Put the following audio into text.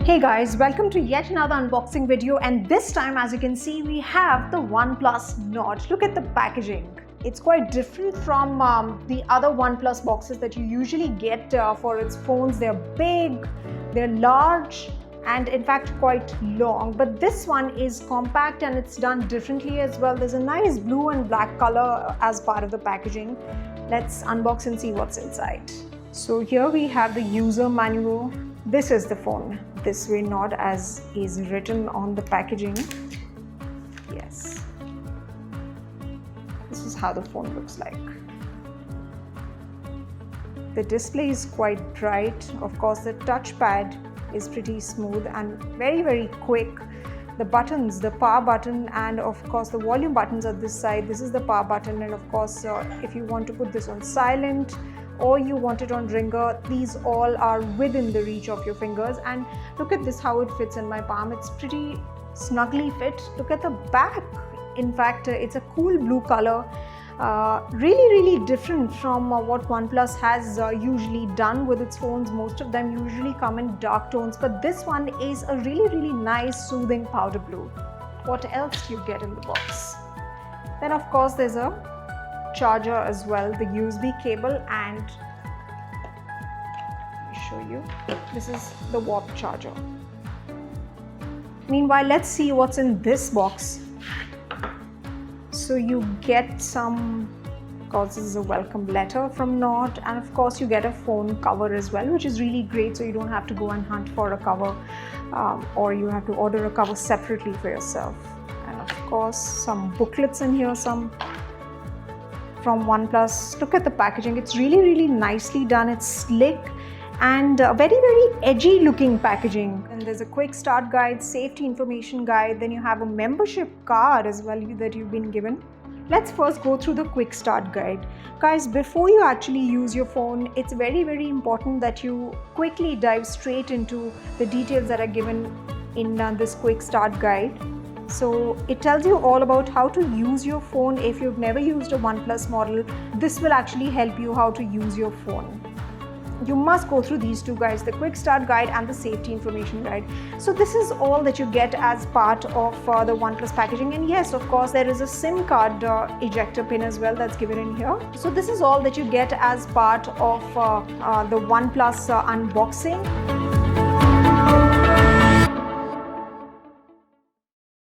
Hey guys, welcome to yet another unboxing video, and this time, as you can see, we have the OnePlus Nord. Look at the packaging. It's quite different from the other OnePlus boxes that you usually get for its phones. They're big, they're large, and in fact quite long, but this one is compact and it's done differently as well. There's a nice blue and black color as part of the packaging. Let's unbox and see what's inside. So here we have the user manual. This is the phone this way, Nord, as is written on the packaging. Yes, this is how the phone looks like. The display is quite bright. Of course, the touchpad is pretty smooth and very quick. The buttons, the power button and of course the volume buttons are this side. This is the power button, and of course if you want to put this on silent or you want it on ringer, these all are within the reach of your fingers. And look at this, how it fits in my palm. It's pretty snugly fit. Look at the back. In fact, it's a cool blue color. Really different from what OnePlus has usually done with its phones. Most of them usually come in dark tones, but this one is a really nice soothing powder blue. What else do you get in the box? Then of course there's a charger as well, the USB cable, and let me show you, this is the warp charger. Meanwhile, let's see what's in this box. So you get some, of course this is a welcome letter from Nord, and of course you get a phone cover as well, which is really great, so you don't have to go and hunt for a cover or you have to order a cover separately for yourself. And of course some booklets in here, some from OnePlus. Look at the packaging. It's really nicely done. It's slick and very edgy looking packaging. And there's a quick start guide, safety information guide, then you have a membership card as well that you've been given. Let's first go through the quick start guide. Guys, before you actually use your phone, it's very important that you quickly dive straight into the details that are given in this quick start guide. So it tells you all about how to use your phone. If you've never used a OnePlus model, this will actually help you how to use your phone. You must go through these two guides, the quick start guide and the safety information guide. So this is all that you get as part of the OnePlus packaging. And yes, of course, there is a SIM card ejector pin as well that's given in here. So this is all that you get as part of the OnePlus unboxing.